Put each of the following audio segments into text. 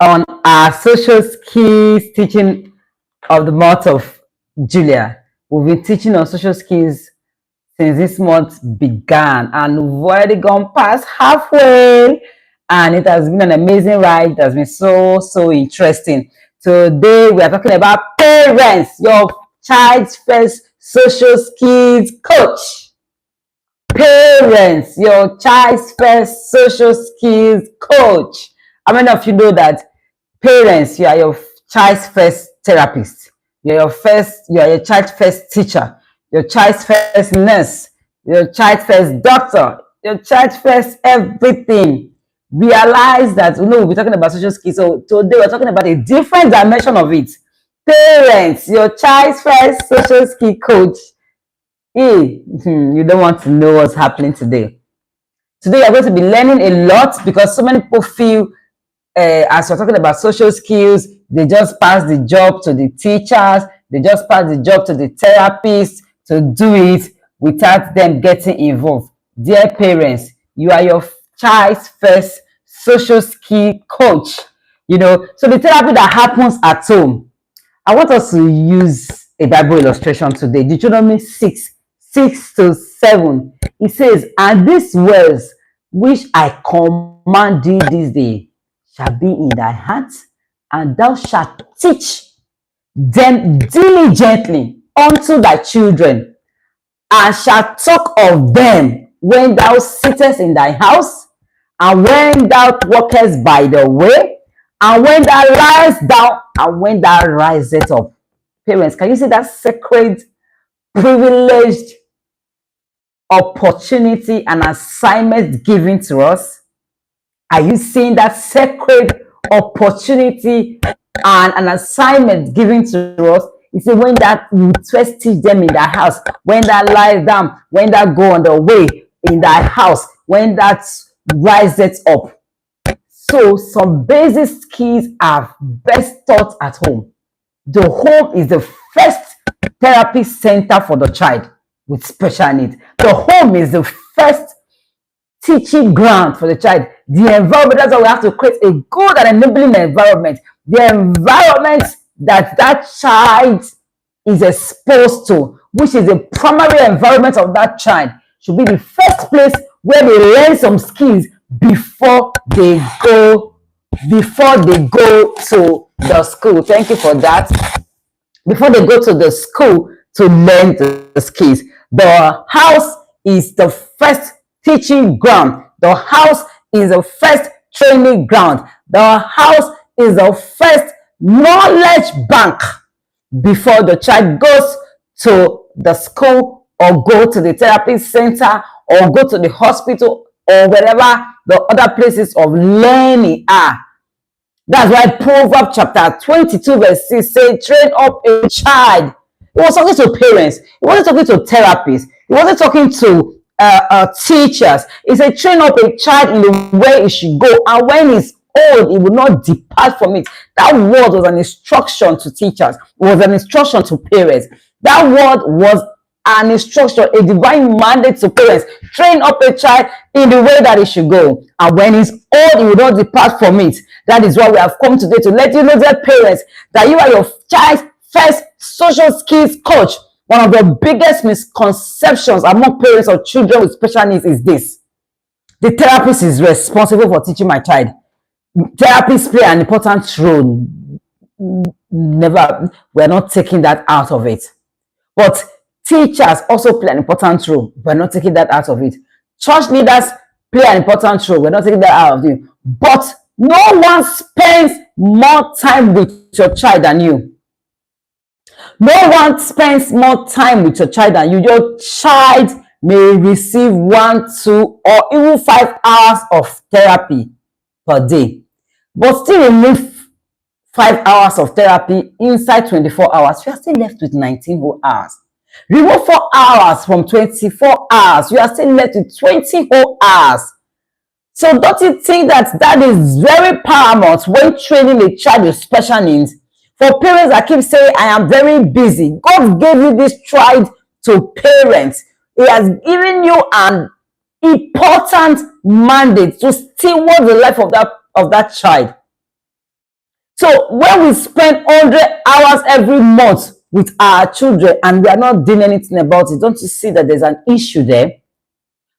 on our social skills teaching of the month of July. We've been teaching on social skills since this month began, and we've already gone past halfway. And it has been an amazing ride. It has been so interesting. Today we are talking about parents, your child's first social skills coach. Parents, your child's first social skills coach. How many of you know that parents, you are your child's first therapist? You are your child's first teacher, your child's first nurse, your child's first doctor, your child's first everything. Realize that we'll be talking about social skills. So today we're talking about a different dimension of it. Parents, your child's first social skill coach. Hey, you don't want to know what's happening today. Today you're going to be learning a lot because so many people feel as we're talking about social skills, they just pass the job to the teachers, they just pass the job to the therapists to do it without them getting involved. Dear parents, you are your child's first social skill coach. So the therapy that happens at home. I want us to use a Bible illustration today. Deuteronomy 6:6-7. It says, "And these words which I command thee this day shall be in thy heart, and thou shalt teach them diligently unto thy children, and shalt talk of them when thou sittest in thy house, and when thou walkest by the way, and when thou liest down, and when thou risest up." Parents, can you see that sacred, privileged opportunity and assignment given to us? Are you seeing that sacred opportunity and an assignment given to us? You see, when that you first teach them in their house, when that lies down, when that go on the way in their house, when that rises up. So some basic skills are best taught at home. The home is the first therapy center for the child with special needs. The home is the first teaching ground for the child. The environment, that's why we have to create a good and enabling environment. The environment that child is exposed to, which is the primary environment of that child, should be the first place where they learn some skills before they go to the school. Thank you for that. Before they go to the school to learn the skills. The house is the first teaching ground. The house is the first training ground. The house is the first knowledge bank before the child goes to the school or go to the therapy center or go to the hospital or wherever the other places of learning are. That's why Proverbs chapter 22 verse 6 says, "Train up a child." He was talking to parents. He wasn't talking to therapists. He wasn't talking to teachers. He said, "Train up a child in the way he should go, and when he's old, he will not depart from it." That word was an instruction to teachers. It was an instruction to parents. That word was an instruction, a divine mandate to parents. Train up a child in the way that he should go, and when he's old, he will not depart from it. That is why we have come today to let you know, dear parents, that you are your child's first social skills coach. One of the biggest misconceptions among parents of children with special needs is this: the therapist is responsible for teaching my child. Therapists play an important role. Never, we're not taking that out of it. But teachers also play an important role. We're not taking that out of it. Church leaders play an important role. We're not taking that out of it. But no one spends more time with your child than you. No one spends more time with your child than you. Your child may receive 1, 2, or even 5 hours of therapy per day, but still remove 5 hours of therapy inside 24 hours. You are still left with 19 whole hours. Remove 4 hours from 24 hours. You are still left with 20 whole hours. So don't you think that is very paramount when training a child with special needs? For parents that keep saying, "I am very busy," God gave you this child to parents. He has given you an important mandate to steward the life of that child. So when we spend 100 hours every month with our children and we are not doing anything about it, don't you see that there's an issue there?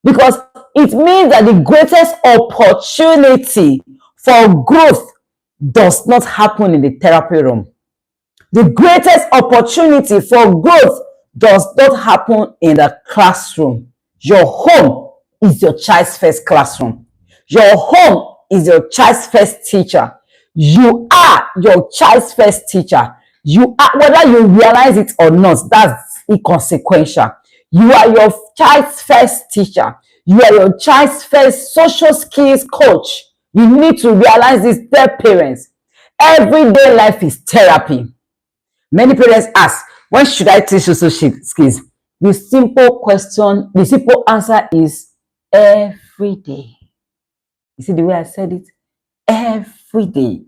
Because it means that the greatest opportunity for growth does not happen in the therapy room. The greatest opportunity for growth does not happen in the classroom. Your home is your child's first classroom. Your home is your child's first teacher. You are your child's first teacher. You are, whether you realize it or not, that's inconsequential. You are your child's first teacher. You are your child's first social skills coach. You need to realize this, their parents. Everyday life is therapy. Many parents ask, when should I teach social skills? The simple answer is every day. You see the way I said it? Every day.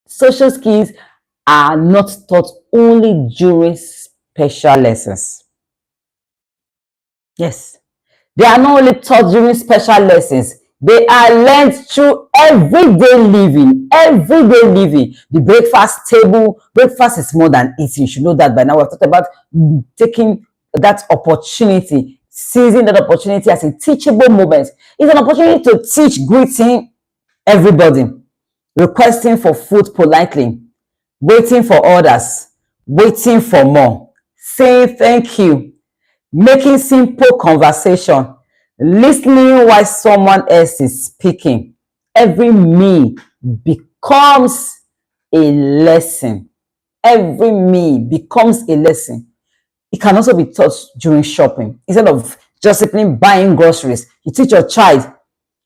Social skills are not taught only during special lessons. Yes. They are not only taught during special lessons. They are learned through everyday living. Everyday living. The breakfast table. Breakfast is more than eating. You should know that by now. We've talked about taking that opportunity, seizing that opportunity as a teachable moment. It's an opportunity to teach, greeting everybody, requesting for food politely, waiting for orders, waiting for more, saying thank you, making simple conversation, listening while someone else is speaking. Every meal becomes a lesson. Every meal becomes a lesson. It can also be taught during shopping. Instead of just simply buying groceries, you teach your child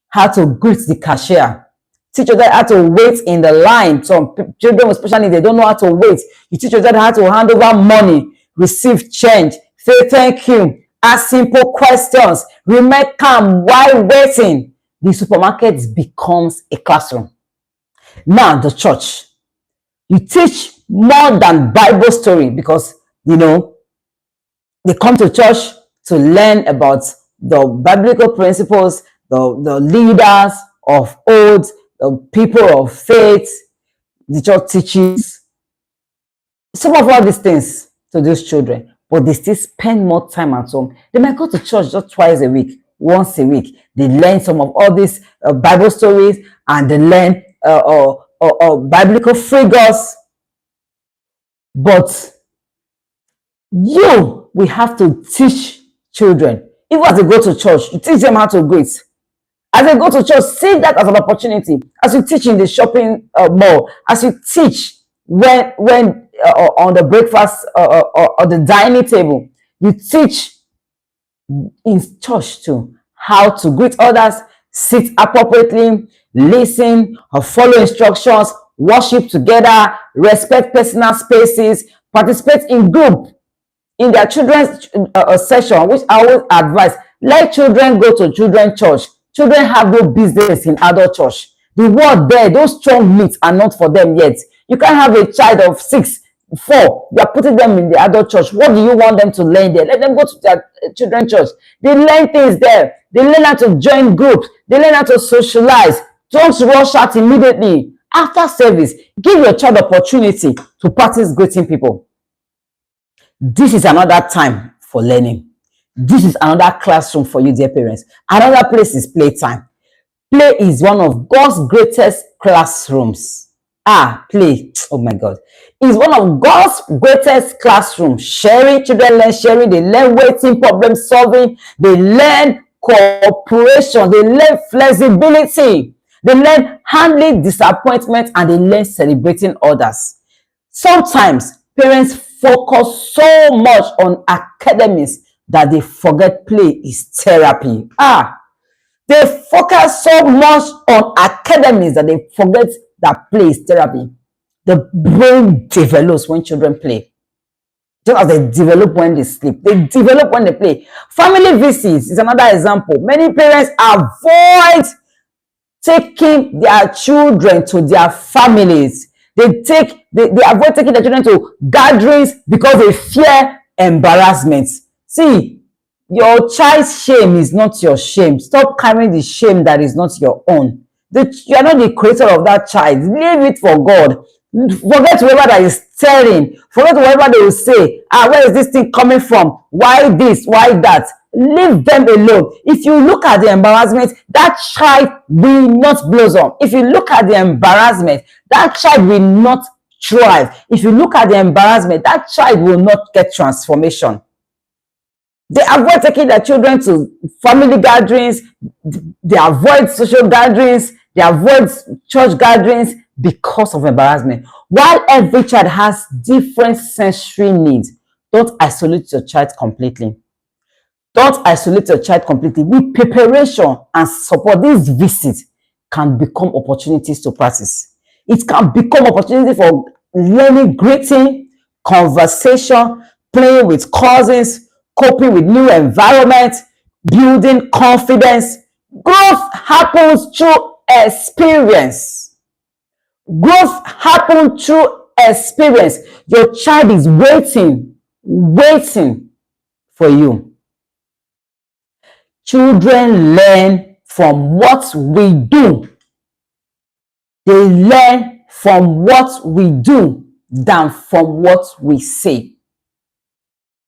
how to greet the cashier. Teach your child how to wait in the line. Some children with special needs, they don't know how to wait. You teach your child how to hand over money, receive change, say thank you, ask simple questions, remain calm while waiting. The supermarket becomes a classroom. Now, the church. You teach more than Bible story because, they come to church to learn about the biblical principles, the leaders of old, the people of faith. The church teaches some of all these things to those children, but they still spend more time at home. They might go to church just twice a week, once a week. They learn some of all these Bible stories, and they learn biblical figures. But we have to teach children. Even as they go to church, you teach them how to greet. As they go to church, see that as an opportunity. As you teach in the shopping mall, as you teach when on the breakfast or the dining table, you teach in church too how to greet others, sit appropriately, listen or follow instructions, worship together, respect personal spaces, participate in group. In their children's session, which I always advise, let children go to children's church. Children have no business in adult church. The word there, those strong meats are not for them yet. You can't have a child of 6, 4. You are putting them in the adult church. What do you want them to learn there? Let them go to their children's church. They learn things there. They learn how to join groups. They learn how to socialize. Don't rush out immediately. After service, give your child opportunity to practice greeting people. This is another time for learning. This is another classroom for you, dear parents. Another place is playtime. Play is one of God's greatest classrooms. Play. Oh my God. It's one of God's greatest classrooms. Sharing, children learn sharing. They learn waiting, problem solving. They learn cooperation. They learn flexibility. They learn handling disappointment, and they learn celebrating others. Sometimes parents focus so much on academics that they forget play is therapy. They focus so much on academics that they forget that play is therapy. The brain develops when children play. Just as they develop when they sleep, they develop when they play. Family visits is another example. Many parents avoid taking their children to their families. They avoid taking their children to gatherings because they fear embarrassment. See, your child's shame is not your shame. Stop carrying the shame that is not your own. You are not the creator of that child. Leave it for God. Forget whoever that is telling. Forget whatever they will say. Where is this thing coming from? Why this? Why that? Leave them alone. If you look at the embarrassment, that child will not blossom. If you look at the embarrassment, that child will not thrive. If you look at the embarrassment, that child will not get transformation. They avoid taking their children to family gatherings. They avoid social gatherings. They avoid church gatherings because of embarrassment. While every child has different sensory needs, don't isolate your child completely. Don't isolate your child completely. With preparation and support, these visits can become opportunities to practice. It can become opportunity for learning greeting, conversation, playing with cousins, coping with new environment, building confidence. Growth happens through experience. Growth happens through experience. Your child is waiting for you. Children learn from what we do. They learn from what we do than from what we say.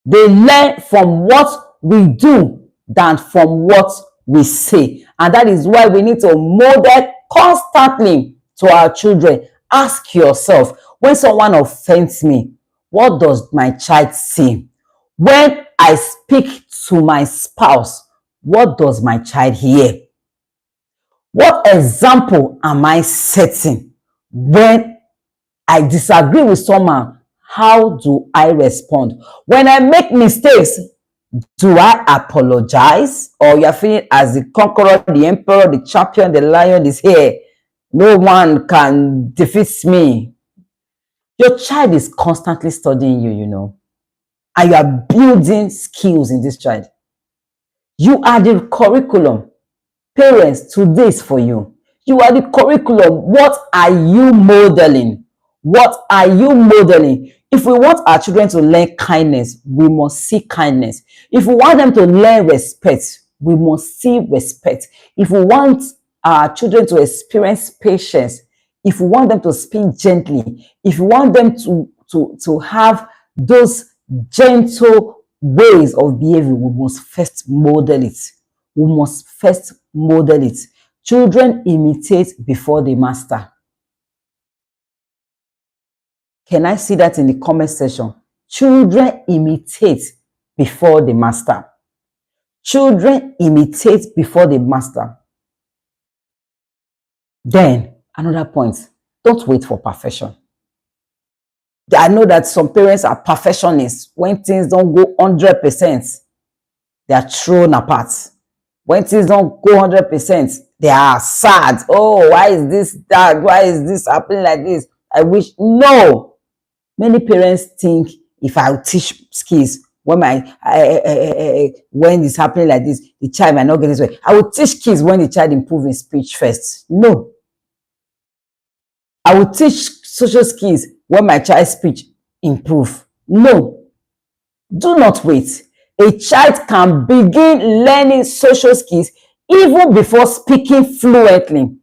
They learn from what we do than from what we say. And that is why we need to model constantly to our children. Ask yourself, when someone offends me, what does my child say? When I speak to my spouse, what does my child hear? What example am I setting? When I disagree with someone, how do I respond? When I make mistakes, do I apologize? Or you're feeling as the conqueror, the emperor, the champion, the lion is here. No one can defeat me. Your child is constantly studying you, and you are building skills in this child. You are the curriculum. Parents, today is for you. You are the curriculum. What are you modeling? What are you modeling? If we want our children to learn kindness, we must see kindness. If we want them to learn respect, we must see respect. If we want our children to experience patience, if we want them to speak gently, if we want them to have those gentle ways of behavior, we must first model it. We must first model it. Children imitate before they master. Can I see that in the comment section? Children imitate before they master. Children imitate before they master. Then, another point, don't wait for perfection. I know that some parents are perfectionists. When things don't go 100%, they are thrown apart. When things don't go 100%, they are sad. Oh, why is this that? Why is this happening like this? I wish. No. Many parents think if I teach skills, when when it's happening like this, the child might not get this way. I will teach kids when the child improves in speech first. No. I will teach social skills when my child's speech improve. No. Do not wait. A child can begin learning social skills even before speaking fluently.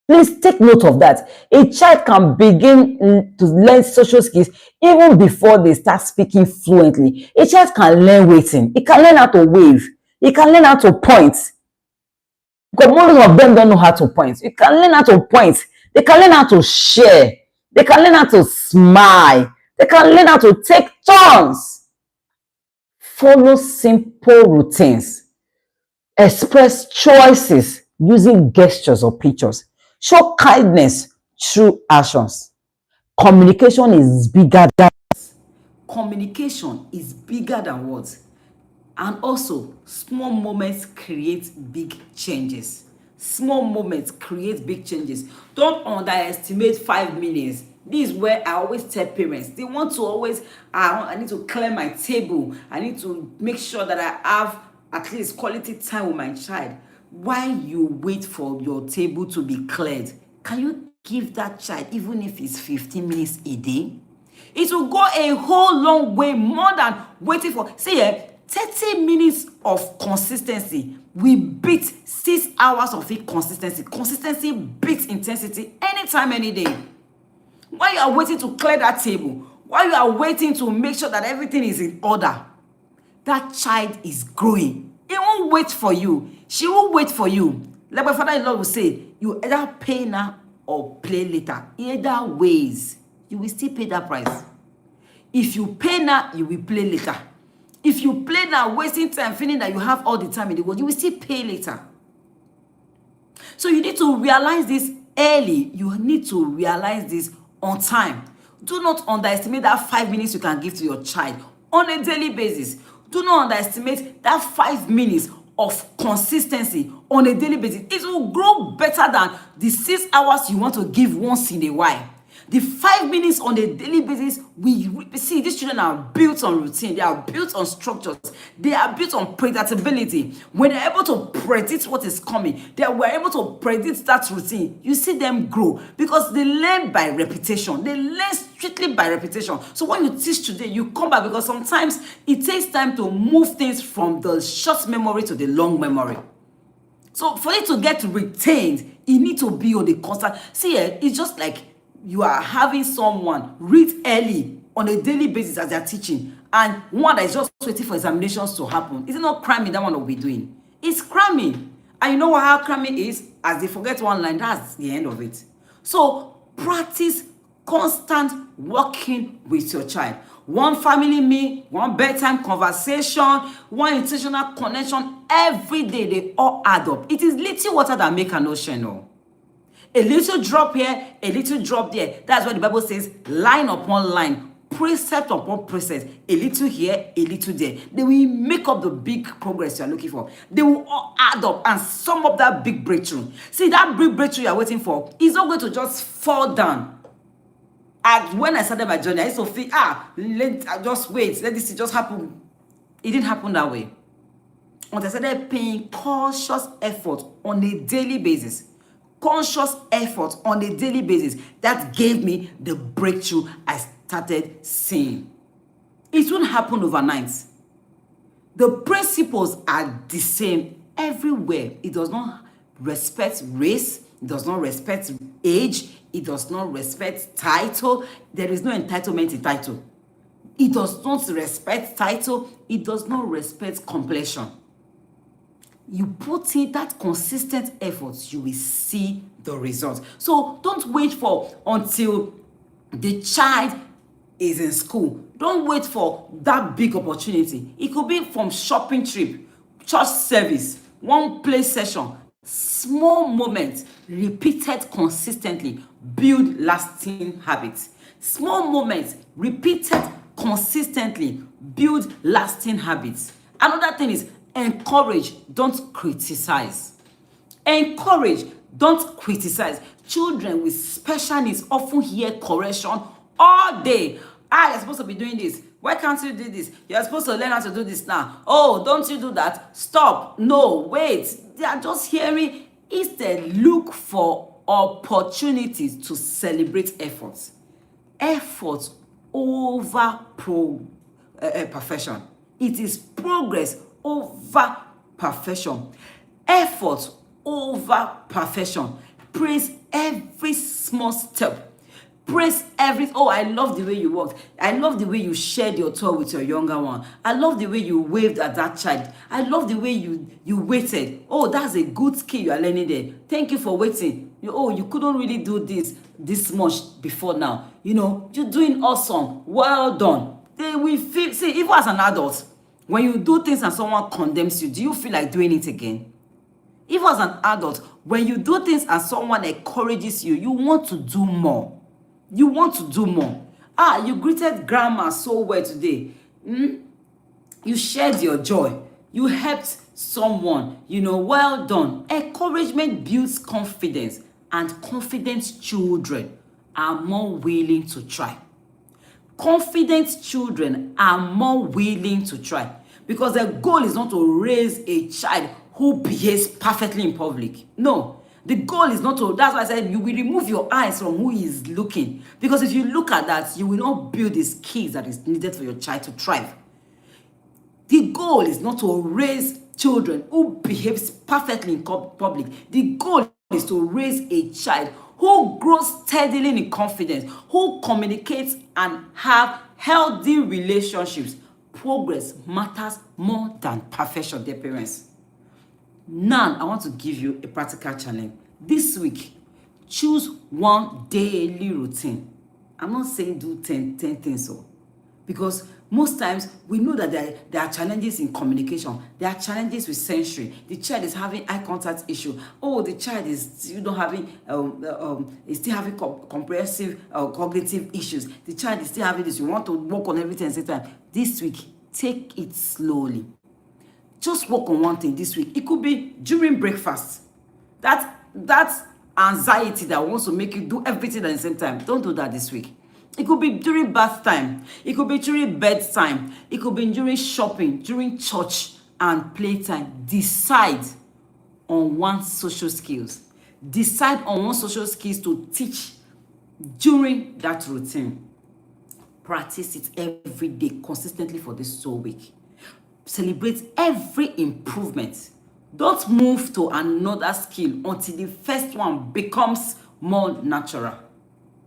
Please take note of that. A child can begin to learn social skills even before they start speaking fluently. A child can learn waiting. He can learn how to wave. He can learn how to point. Because most of them don't know how to point. You can learn how to point. They can learn how to share. They can learn how to smile. They can learn how to take turns. Follow simple routines. Express choices using gestures or pictures. Show kindness through actions. Communication is bigger than words. Communication is bigger than words. And also, small moments create big changes. Small moments create big changes. Don't underestimate 5 minutes. This is where I always tell parents. They want to always, I need to clear my table. I need to make sure that I have at least quality time with my child. While you wait for your table to be cleared, can you give that child, even if it's 15 minutes a day? It will go a whole long way more than waiting for. See, 30 minutes of consistency will beat 6 hours of inconsistency. Consistency beats intensity anytime, any day. While you are waiting to clear that table, while you are waiting to make sure that everything is in order, that child is growing. He won't wait for you. She won't wait for you. Like my father-in-law will say, you either pay now or play later. Either ways, you will still pay that price. If you pay now, you will play later. If you play now, wasting time, feeling that you have all the time in the world, you will still pay later. So you need to realize this early. You need to realize this on time. Do not underestimate that 5 minutes you can give to your child on a daily basis. Do not underestimate that 5 minutes of consistency on a daily basis. It will grow better than the 6 hours you want to give once in a while. The 5 minutes on a daily basis, we see these children are built on routine. They are built on structures. They are built on predictability. When they're able to predict what is coming, they were able to predict that routine. You see them grow because they learn by repetition. They learn strictly by repetition. So when you teach today, you come back because sometimes it takes time to move things from the short memory to the long memory. So for it to get retained, it needs to be on the constant. See, it's just like you are having someone read early on a daily basis as they're teaching, and one that is just waiting for examinations to happen. Is it not cramming that one will be doing? It's cramming. And you know how cramming is? As they forget one line, that's the end of it. So practice constant working with your child. One family meal, one bedtime conversation, one intentional connection, every day they all add up. It is little water that make an ocean. No. A little drop here, a little drop there. That's what the Bible says, line upon line, precept upon precept, a little here, a little there. They will make up the big progress you are looking for. They will all add up and sum up that big breakthrough. See, that big breakthrough you are waiting for is not going to just fall down. And when I started my journey, I used to feel, just wait, let this just happen. It didn't happen that way. When I started paying conscious effort on a daily basis, conscious effort on a daily basis, that gave me the breakthrough I started seeing. It won't happen overnight. The principles are the same everywhere. It does not respect race. It does not respect age. It does not respect title. There is no entitlement in title. It does not respect title. It does not respect complexion. You put in that consistent effort, you will see the results. So don't wait for until the child is in school. Don't wait for that big opportunity. It could be from shopping trip, church service, one play session. Small moments repeated consistently build lasting habits. Small moments repeated consistently build lasting habits. Another thing is encourage, don't criticize. Encourage, don't criticize. Children with special needs often hear correction all day. You're supposed to be doing this. Why can't you do this? You're supposed to learn how to do this now. Oh, don't you do that? Stop. No, wait. They are just hearing. Instead, look for opportunities to celebrate efforts. Effort over perfection. It is progress over perfection. Effort over perfection. Praise every small step. Praise I love the way you walked. I love the way you shared your toy with your younger one. I love the way you waved at that child. I love the way you waited. Oh, that's a good skill you are learning there. Thank you for waiting. You couldn't really do this much before now. You're doing awesome. Well done. They will feel, see, even as an adult, when you do things and someone condemns you, do you feel like doing it again? Even as an adult, when you do things and someone encourages you, you want to do more. You want to do more. You greeted grandma so well today. You shared your joy. You helped someone. Well done. Encouragement builds confidence, and confident children are more willing to try. Confident children are more willing to try because their goal is not to raise a child who behaves perfectly in public. No. The goal is not to, that's why I said you will remove your eyes from who is looking. Because if you look at that, you will not build the skills that is needed for your child to thrive. The goal is not to raise children who behaves perfectly in public. The goal is to raise a child who grows steadily in confidence, who communicates and have healthy relationships. Progress matters more than perfection, dear parents. Now, I want to give you a practical challenge. This week, choose one daily routine. I'm not saying do 10 things, so because most times we know that there are challenges in communication, there are challenges with sensory. The child is having eye contact issue. Oh, the child is still having comprehensive cognitive issues. The child is still having this. You want to work on everything at the same time. This week, take it slowly. Just work on one thing this week. It could be during breakfast. That anxiety that wants to make you do everything at the same time. Don't do that this week. It could be during bath time. It could be during bedtime. It could be during shopping, during church and playtime. Decide on one social skills. Decide on one social skills to teach during that routine. Practice it every day consistently for this whole week. Celebrate every improvement. Don't move to another skill until the first one becomes more natural.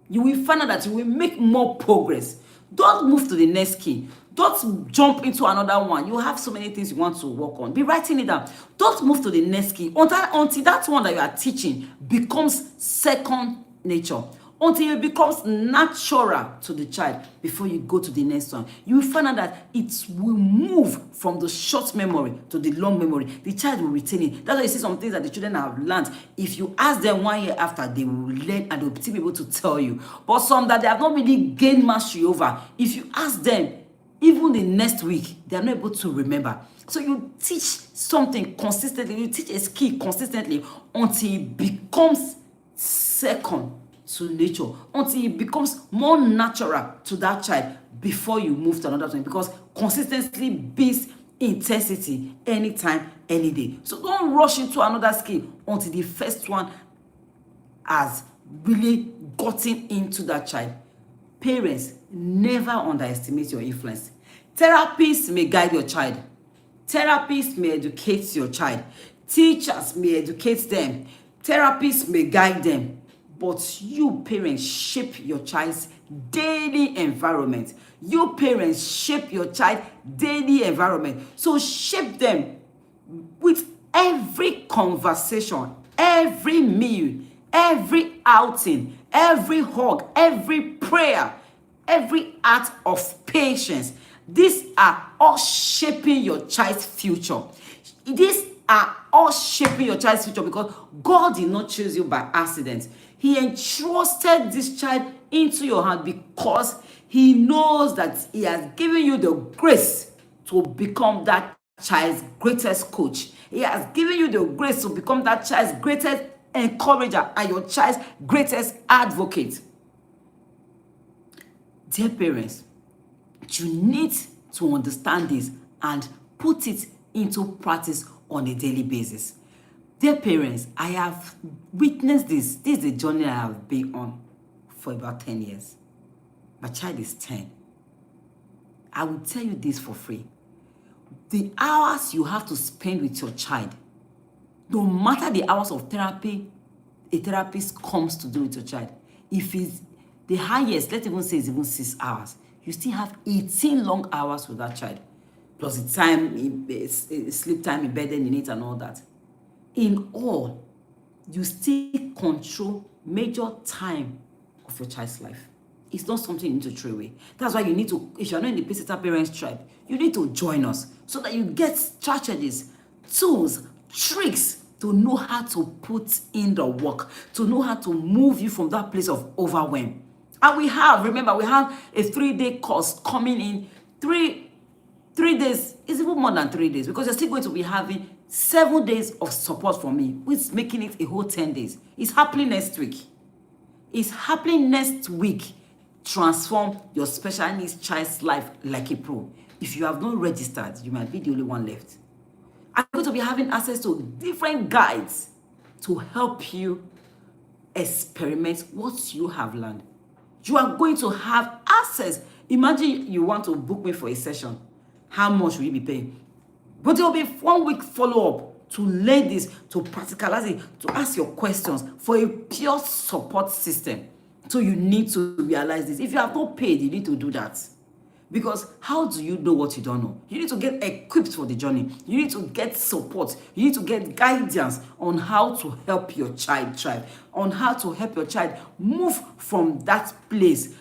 You will find out that you will make more progress. Don't move to the next skill. Don't jump into another one. You have so many things you want to work on. Be writing it down. Don't move to the next skill until that one that you are teaching becomes second nature. Until it becomes natural to the child before you go to the next one. You will find out that it will move from the short memory to the long memory. The child will retain it. That's why you see some things that the children have learned. If you ask them 1 year after, they will learn and they will still be able to tell you. But some that they have not really gained mastery over, if you ask them, even the next week, they are not able to remember. So you teach something consistently, you teach a skill consistently until it becomes second to nature, until it becomes more natural to that child before you move to another thing, because consistency beats intensity anytime, any day. So don't rush into another skill until the first one has really gotten into that child. Parents, never underestimate your influence. Therapists may guide your child. Therapists may educate your child. Teachers may educate them. Therapists may guide them. But you parents shape your child's daily environment. You parents shape your child's daily environment. So shape them with every conversation, every meal, every outing, every hug, every prayer, every act of patience. These are all shaping your child's future. These are all shaping your child's future because God did not choose you by accident. He entrusted this child into your hand because he knows that he has given you the grace to become that child's greatest coach. He has given you the grace to become that child's greatest encourager and your child's greatest advocate. Dear parents, you need to understand this and put it into practice on a daily basis. Dear parents, I have witnessed this. This is a journey I have been on for about 10 years. My child is 10. I will tell you this for free. The hours you have to spend with your child, no matter the hours of therapy a therapist comes to do with your child, if it's the highest, let's even say it's even 6 hours, you still have 18 long hours with that child, plus the time, sleep time embedded in it and all that. In all, you still control major time of your child's life. It's not something you need to throw away. That's why you need to, if you're not in the Pacesetter Parents Tribe, you need to join us so that you get strategies, tools, tricks to know how to put in the work, to know how to move you from that place of overwhelm. And we have a 3-day course coming in. 3 days is even more than 3 days because you're still going to be having 7 days of support from me, which is making it a whole 10 days. It's happening next week. It's happening next week. Transform your special needs child's life like a pro. If you have not registered, you might be the only one left. I'm going to be having access to different guides to help you experiment what you have learned. You are going to have access. Imagine you want to book me for a session. how much will you be paying? But there will be 1 week follow-up to learn this, to practicalize it, to ask your questions for a pure support system. So you need to realize this. If you have not paid, you need to do that. Because how do you know what you don't know? You need to get equipped for the journey. You need to get support. You need to get guidance on how to help your child thrive, on how to help your child move from that place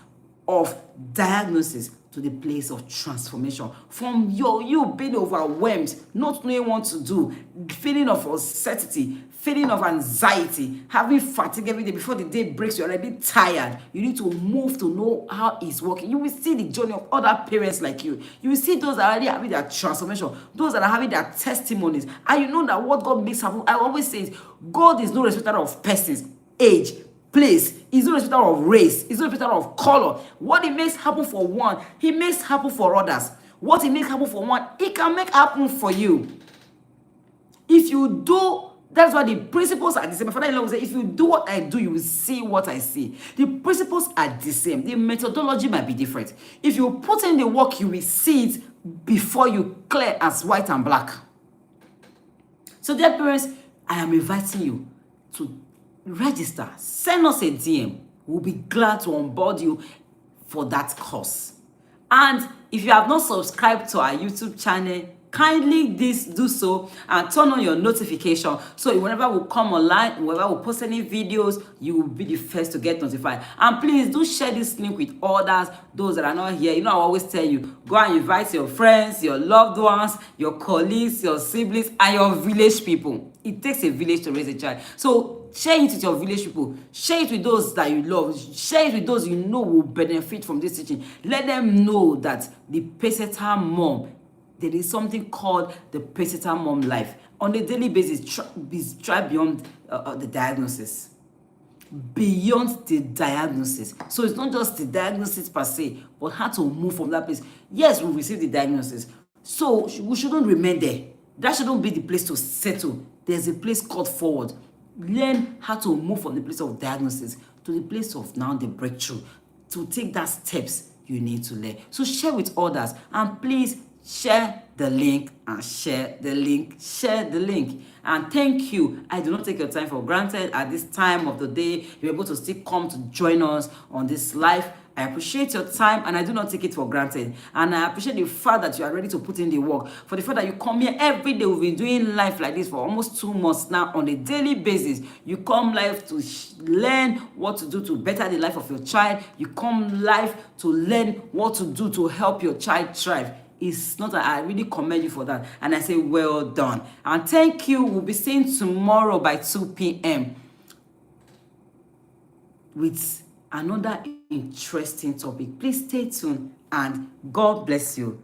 of diagnosis to the place of transformation. From you being overwhelmed, not knowing what to do, feeling of uncertainty, feeling of anxiety, having fatigue every day. Before the day breaks, you're already tired. You need to move to know how it's working. You will see the journey of other parents like you. You will see those that are already having their transformation, those that are having their testimonies. And you know that what God makes happen, I always say is, God is no respecter of persons, age, place. He's no respecter of race. He's no respecter of color. What he makes happen for one, he makes happen for others. What he makes happen for one, he can make happen for you. If you do, that's why the principles are the same. My father-in-law will say, if you do what I do, you will see what I see. The principles are the same. The methodology might be different. If you put in the work, you will see it before you, clear as white and black. So dear parents, I am inviting you to register. Send us a DM. We'll be glad to onboard you for that course. And if you have not subscribed to our YouTube channel, kindly do so and turn on your notification, so whenever we come online, whenever we post any videos, you will be the first to get notified. And please do share this link with others, those that are not here. You know, I always tell you, go and invite your friends, your loved ones, your colleagues, your siblings, and your village people. It takes a village to raise a child. So share it with your village people. Share it with those that you love. Share it with those you know will benefit from this teaching. Let them know that the Pacesetter Mom, there is something called the Pacesetter Mom life. On a daily basis, try beyond the diagnosis. Beyond the diagnosis. So it's not just the diagnosis per se, but how to move from that place. Yes, we receive the diagnosis. So we shouldn't remain there. That shouldn't be the place to settle. There's a place called forward. Learn how to move from the place of diagnosis to the place of now the breakthrough. To take that steps you need to learn. So share with others, and please share the link and share the link, share the link. And thank you. I do not take your time for granted. At this time of the day, you're able to still come to join us on this live. I appreciate your time, and I do not take it for granted. And I appreciate the fact that you are ready to put in the work. For the fact that you come here every day. We've been doing live like this for almost 2 months now on a daily basis. You come live to learn what to do to better the life of your child. You come live to learn what to do to help your child thrive. It's not that I really commend you for that. And I say, well done. And thank you. We'll be seeing tomorrow by 2 p.m. with another interesting topic. Please stay tuned, and God bless you.